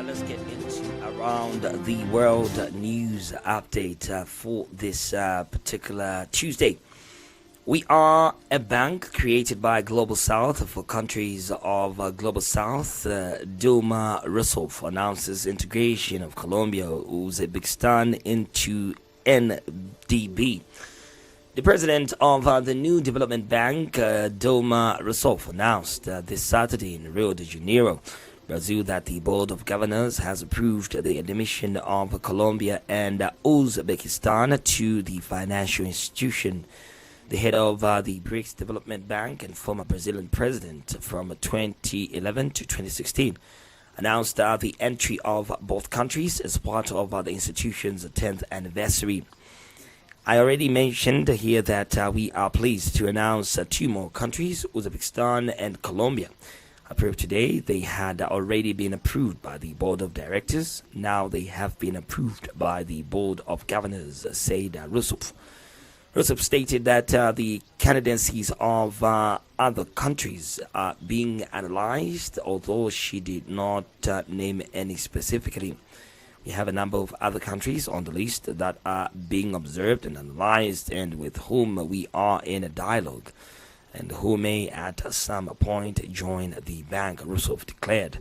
let's get into around the world news update for this particular Tuesday. We are a bank created by Global South for countries of Global South. Dilma Rousseff announces integration of Colombia, Uzbekistan into NDB. The president of the new development bank, Dilma Rousseff, announced this Saturday in Rio de Janeiro, Brazil, that the Board of Governors has approved the admission of Colombia and Uzbekistan to the financial institution. The head of the BRICS Development Bank and former Brazilian president from 2011 to 2016 announced the entry of both countries as part of the institution's 10th anniversary. I already mentioned here that we are pleased to announce two more countries, Uzbekistan and Colombia, approved today. They had already been approved by the Board of Directors. Now they have been approved by the Board of Governors, said Rousseff. Rousseff stated that the candidacies of other countries are being analyzed, although she did not name any specifically. We have a number of other countries on the list that are being observed and analyzed and with whom we are in a dialogue and who may at some point join the bank, Rousseff declared.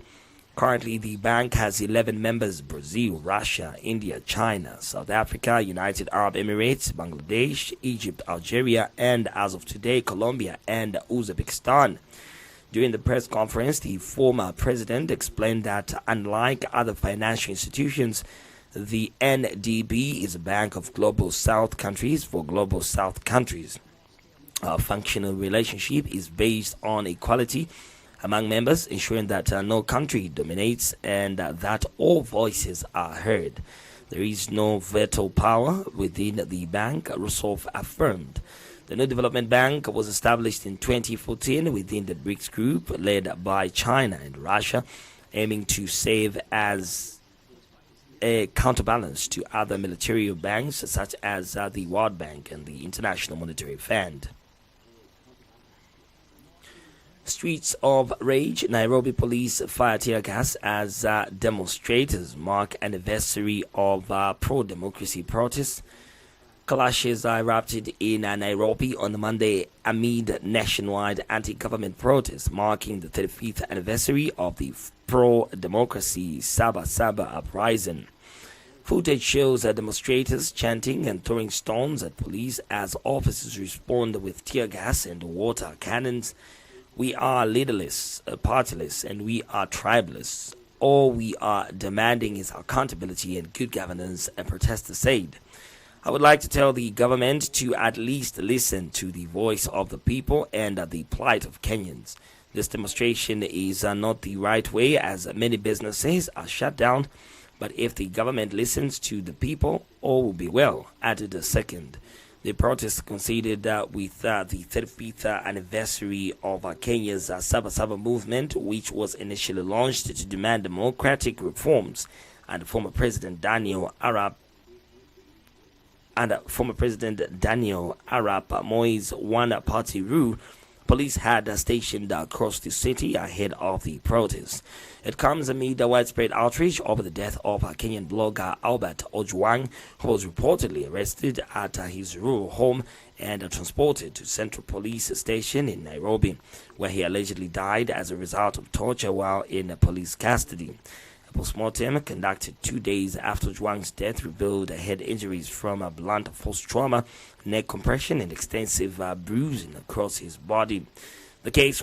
Currently, the bank has 11 members: Brazil, Russia, India, China, South Africa, United Arab Emirates, Bangladesh, Egypt, Algeria, and as of today, Colombia and Uzbekistan. During the press conference, the former president explained that unlike other financial institutions, the NDB is a bank of Global South countries for Global South countries. Our functional relationship is based on equality among members, ensuring that no country dominates and that all voices are heard. There is no veto power within the bank, Rousseff affirmed. The new development bank was established in 2014 within the BRICS group led by China and Russia, aiming to serve as a counterbalance to other military banks such as the World Bank and the International Monetary Fund. Streets of rage. Nairobi police fire tear gas as demonstrators mark anniversary of pro-democracy protests. Clashes erupted in Nairobi on Monday amid nationwide anti-government protests marking the 35th anniversary of the pro-democracy Saba Saba uprising. Footage shows demonstrators chanting and throwing stones at police as officers respond with tear gas and water cannons. We are leaderless, partyless, and we are tribalists. All we are demanding is accountability and good governance, a protester said. I would like to tell the government to at least listen to the voice of the people and the plight of Kenyans. This demonstration is not the right way, as many businesses are shut down, but if the government listens to the people, all will be well, added the second. The protest coincided with the 35th anniversary of Kenya's Saba Saba movement, which was initially launched to demand democratic reforms, and former President Daniel Arap Moi's one-party rule. Police had stationed across the city ahead of the protest. It comes amid a widespread outrage over the death of Kenyan blogger Albert Ojwang, who was reportedly arrested at his rural home and transported to Central Police Station in Nairobi, where he allegedly died as a result of torture while in police custody. A postmortem conducted 2 days after Ojwang's death revealed head injuries from blunt force trauma, neck compression, and extensive bruising across his body. The case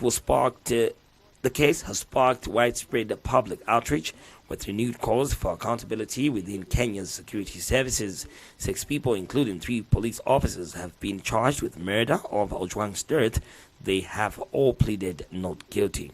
has sparked widespread public outrage, with renewed calls for accountability within Kenya's security services. 6 people, including 3 police officers, have been charged with murder of Ojwang's death. They have all pleaded not guilty.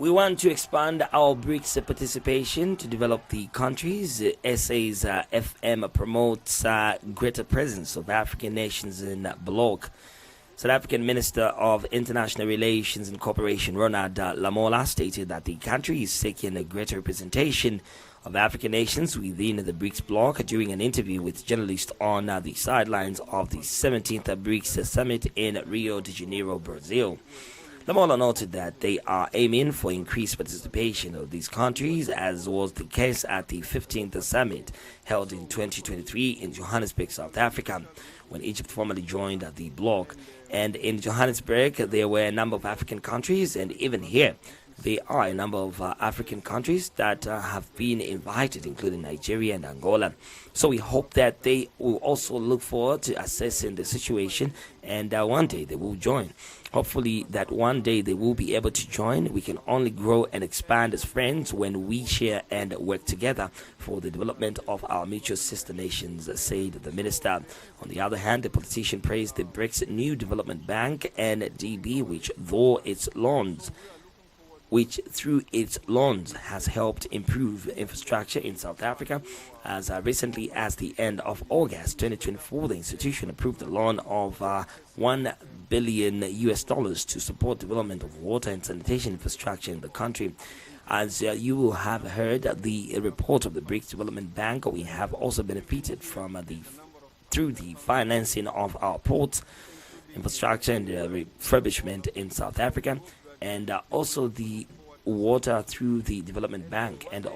We want to expand our BRICS participation to develop the countries. SA's FM promotes greater presence of African nations in bloc. South African Minister of International Relations and Cooperation Ronald Lamola stated that the country is seeking a greater representation of African nations within the BRICS bloc during an interview with journalists on the sidelines of the 17th BRICS Summit in Rio de Janeiro, Brazil. Lamola noted that they are aiming for increased participation of these countries, as was the case at the 15th summit held in 2023 in Johannesburg, South Africa, when Egypt formally joined the bloc. And in Johannesburg, there were a number of African countries, and even here, there are a number of African countries that have been invited, including Nigeria and Angola. So we hope that they will also look forward to assessing the situation, and one day they will join. Hopefully that one day they will be able to join. We can only grow and expand as friends when we share and work together for the development of our mutual sister nations, said the minister. On the other hand, the politician praised the BRICS New Development Bank, NDB, which through its loans has helped improve infrastructure in South Africa. As recently as the end of August 2024, the institution approved a loan of $1 billion to support development of water and sanitation infrastructure in the country. As you will have heard the report of the BRICS Development Bank, we have also benefited from through the financing of our ports, infrastructure and refurbishment in South Africa, and also the water through the development bank, and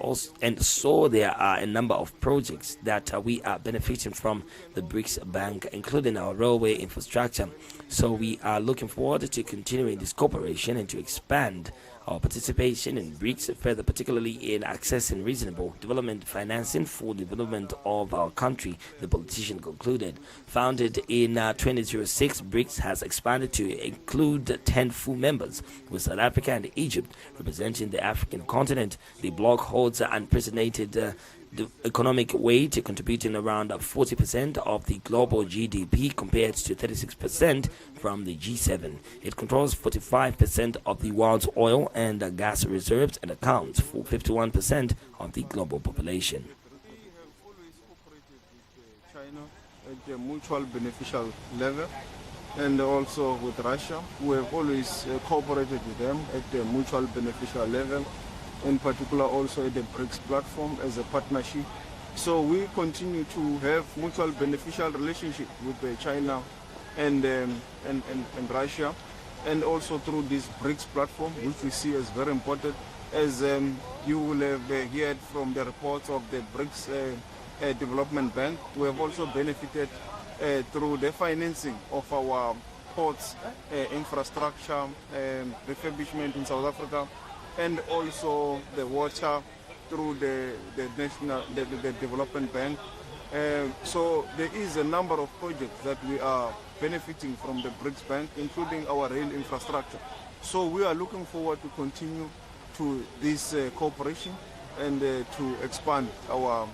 so there are a number of projects that we are benefiting from the BRICS Bank, including our railway infrastructure. So we are looking forward to continuing this cooperation and to expand our participation in BRICS further, particularly in accessing reasonable development financing for development of our country, the politician concluded. Founded in 2006, BRICS has expanded to include 10 full members, with South Africa and Egypt representing the African continent. The bloc holds unprecedented economic weight, contributing around 40% of the global GDP compared to 36% from the G7. It controls 45% of the world's oil and gas reserves and accounts for 51% of the global population. China at a mutual beneficial level, and also with Russia. We have always cooperated with them at a mutual beneficial level, in particular also at the BRICS platform as a partnership. So we continue to have mutual beneficial relationship with China and Russia, and also through this BRICS platform, which we see as very important. As you will have heard from the reports of the BRICS Development Bank, we have also benefited through the financing of our ports, infrastructure, refurbishment in South Africa, and also the water through the Development Bank. So there is a number of projects that we are benefiting from the BRICS Bank, including our rail infrastructure. So we are looking forward to continue to this cooperation and to expand our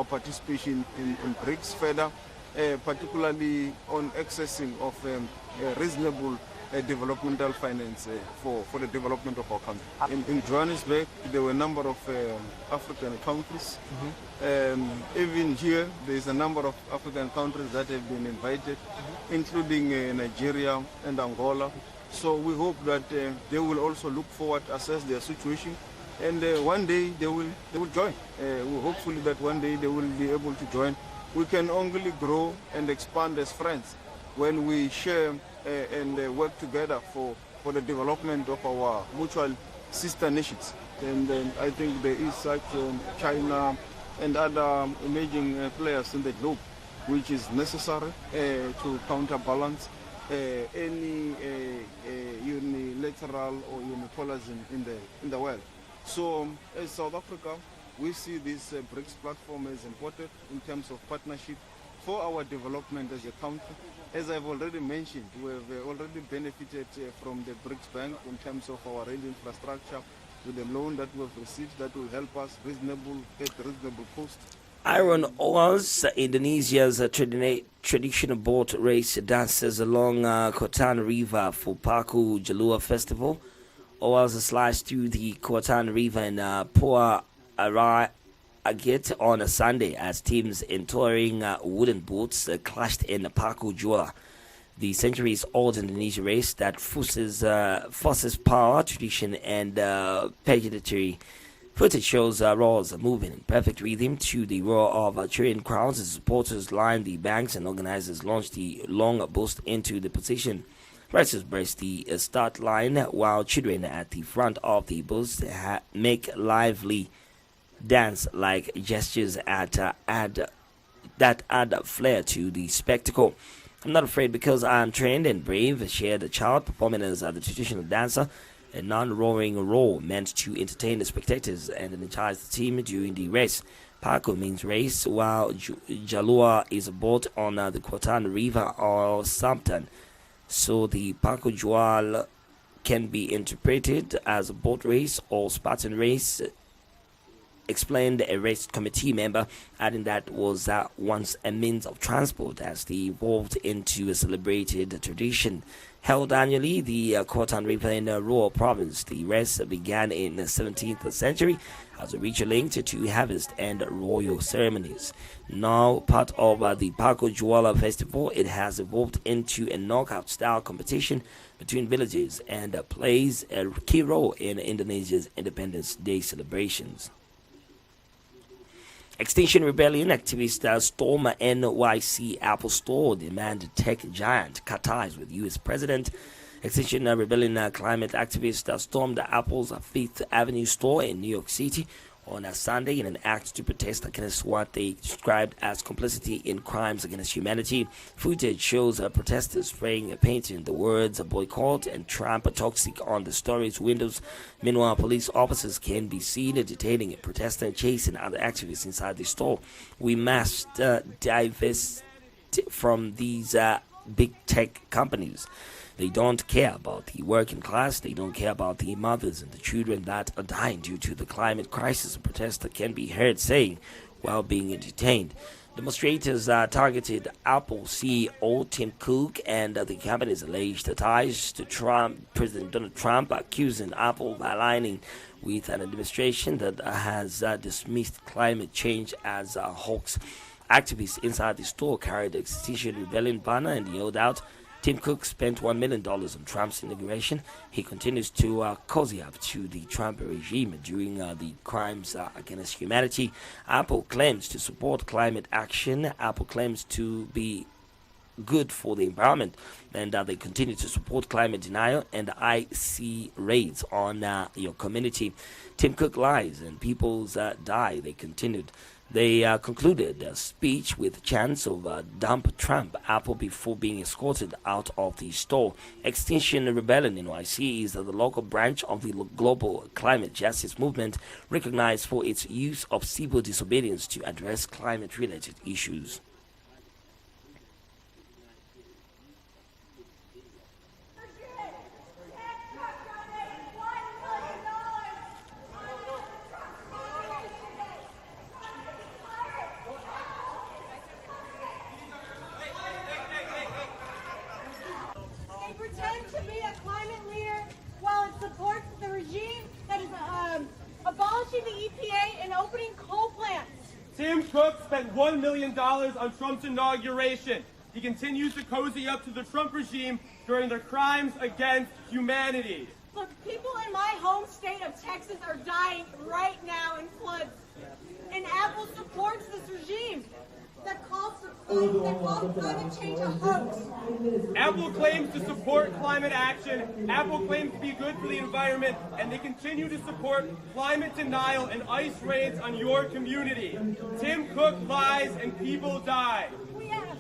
participation in BRICS further, particularly on accessing of reasonable developmental finance for the development of our country. In Johannesburg, there were a number of African countries. Even here, there is a number of African countries that have been invited, including Nigeria and Angola. So we hope that they will also look forward, assess their situation, and one day they will join. Hopefully that one day they will be able to join. We can only grow and expand as friends when we share and work together for the development of our mutual sister nations. And I think there is such China and other emerging players in the globe, which is necessary to counterbalance any unilateral or unipolarism in the world. So as South Africa, we see this BRICS platform as important in terms of partnership for our development as a country. As I've already mentioned, we have already benefited from the BRICS Bank in terms of our rail infrastructure with the loan that we have received that will help us at reasonable cost. Iron Ores, Indonesia's traditional boat race dances along Kotan River for Paku Jalua Festival was slashed through the Kotan River in Poa Agit on a Sunday as teams in touring wooden boats clashed in Paku Jua. The centuries-old Indonesian race that forces power, tradition, and pageantry. Footage shows roars moving in perfect rhythm to the roar of cheering crowds as supporters line the banks and organizers launch the long boost into the position. Racers brace the start line while children at the front of the boost make lively dance-like gestures that add flair to the spectacle. I'm not afraid because I'm trained and brave, shared the child performing as the traditional dancer, a non-roaring role meant to entertain the spectators and energize the team during the race. Paku means race, while Jalua is a boat on the Kotan River or Sampan. So the Paku Jual can be interpreted as a boat race or Spartan race, explained a race committee member, adding that was once a means of transport as they evolved into a celebrated tradition. Held annually, the Kotan River in Rural Province, the race began in the 17th century as a ritual linked to harvest and royal ceremonies. Now part of the Paku Juala Festival, it has evolved into a knockout-style competition between villages and plays a key role in Indonesia's Independence Day celebrations. Extinction Rebellion activists storm NYC Apple store, demand tech giant cut ties with U.S. President. Extinction Rebellion climate activists stormed Apple's Fifth Avenue store in New York City on a Sunday in an act to protest against what they described as complicity in crimes against humanity. Footage shows protesters spraying painting the words boycott and Trump toxic on the store's windows. Meanwhile, police officers can be seen detaining a protester and chasing other activists inside the store. We must divest from these big tech companies. They don't care about the working class. They don't care about the mothers and the children that are dying due to the climate crisis, a protester can be heard saying while being detained. Demonstrators targeted Apple CEO Tim Cook and the company's alleged ties to President Donald Trump, accusing Apple of aligning with an administration that has dismissed climate change as a hoax. Activists inside the store carried the Extinction Rebellion banner and yelled out, Tim Cook spent $1 million on Trump's inauguration. He continues to cozy up to the Trump regime during the crimes against humanity. Apple claims to support climate action. Apple claims to be good for the environment, and they continue to support climate denial and IC raids on your community. Tim Cook lies and people's die, they continued. They concluded a speech with chants of dump Trump Apple before being escorted out of the store. Extinction Rebellion NYC is the local branch of the global climate justice movement, recognized for its use of civil disobedience to address climate-related issues. Abolishing the EPA and opening coal plants. Tim Cook spent $1 million on Trump's inauguration. He continues to cozy up to the Trump regime during their crimes against humanity. Look, people in my home state of Texas are dying right now in floods. And Apple supports this regime that calls climate change a hoax. Apple claims to support climate action. Apple claims to be good for the environment, and they continue to support climate denial and ICE raids on your community. Tim Cook lies and people die. We ask,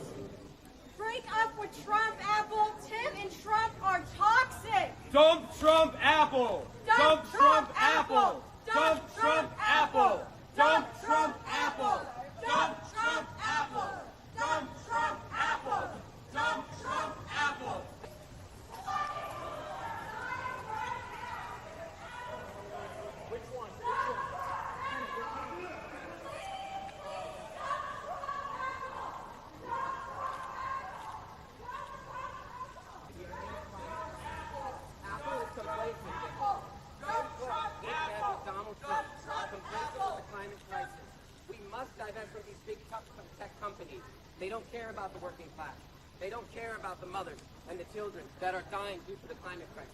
break up with Trump, Apple. Tim and Trump are toxic. Dump Trump, Apple. Dump Trump, Apple. Dump Trump, Apple. Dump Trump, Apple. Dump Trump, Apple. Dump Trump, Apple. Dump Trump, Apple. must divest from these big tech companies. They don't care about the working class. They don't care about the mothers and the children that are dying due to the climate crisis.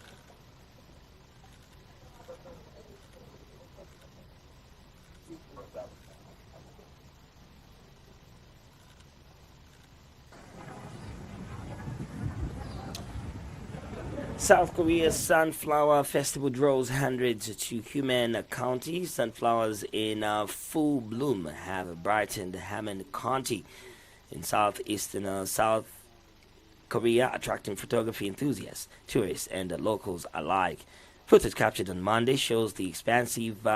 South Korea's Sunflower Festival draws hundreds to Human County. Sunflowers in full bloom have brightened Hammond County in southeastern South Korea, attracting photography enthusiasts, tourists, and locals alike. Footage captured on Monday shows the expansive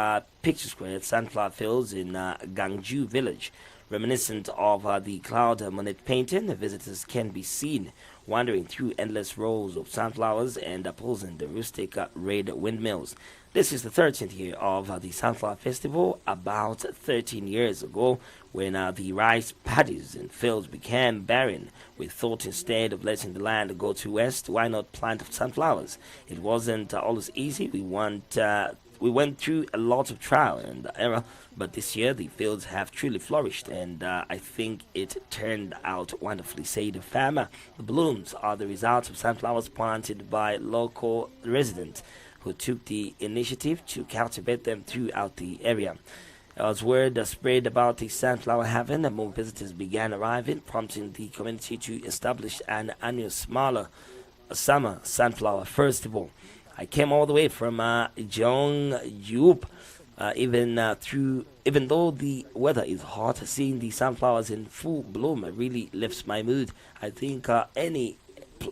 picturesque sunflower fields in Gangju village. Reminiscent of the Cloud Monet painting, the visitors can be seen wandering through endless rows of sunflowers and opposing the rustic red windmills. This is the 13th year of the Sunflower Festival. About 13 years ago, when the rice paddies and fields became barren, we thought instead of letting the land go to waste, why not plant sunflowers? It wasn't always easy. We went through a lot of trial and error, but this year the fields have truly flourished, and I think it turned out wonderfully, said the farmer. The blooms are the result of sunflowers planted by local residents who took the initiative to cultivate them throughout the area. As word spread about the sunflower heaven, more visitors began arriving, prompting the community to establish an annual summer sunflower festival. I came all the way from Jeongyup. Even though the weather is hot, seeing the sunflowers in full bloom really lifts my mood. I think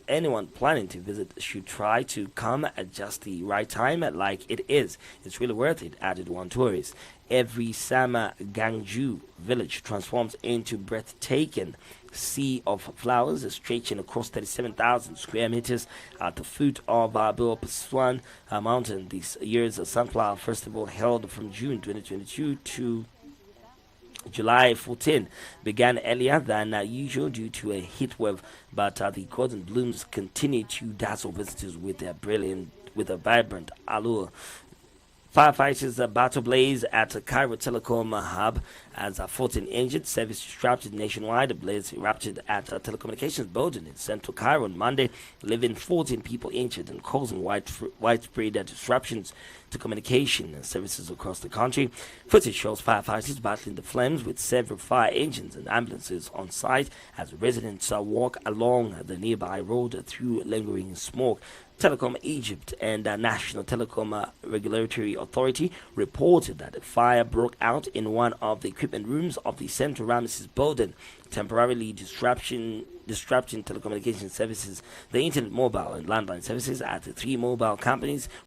anyone planning to visit should try to come at just the right time, like it is. It's really worth it, added one tourist. Every summer, Gangju village transforms into breathtaking sea of flowers stretching across 37,000 square meters at the foot of Swan mountain. This year's Sunflower Festival, held from June 2022 to July 14, began earlier than usual due to a heat wave, but the golden blooms continue to dazzle visitors with a vibrant allure. Firefighters battle blaze at Cairo Telecom Hub as 14 injured. Service disrupted nationwide. The blaze erupted at a telecommunications building in central Cairo on Monday, leaving 14 people injured and causing widespread disruptions to communication services across the country. Footage shows firefighters battling the flames with several fire engines and ambulances on site as residents walk along the nearby road through lingering smoke. Telecom Egypt and National Telecom Regulatory Authority reported that a fire broke out in one of the equipment rooms of the Central Ramesses building, temporarily disrupting telecommunication services, the internet, mobile, and landline services at the three mobile companies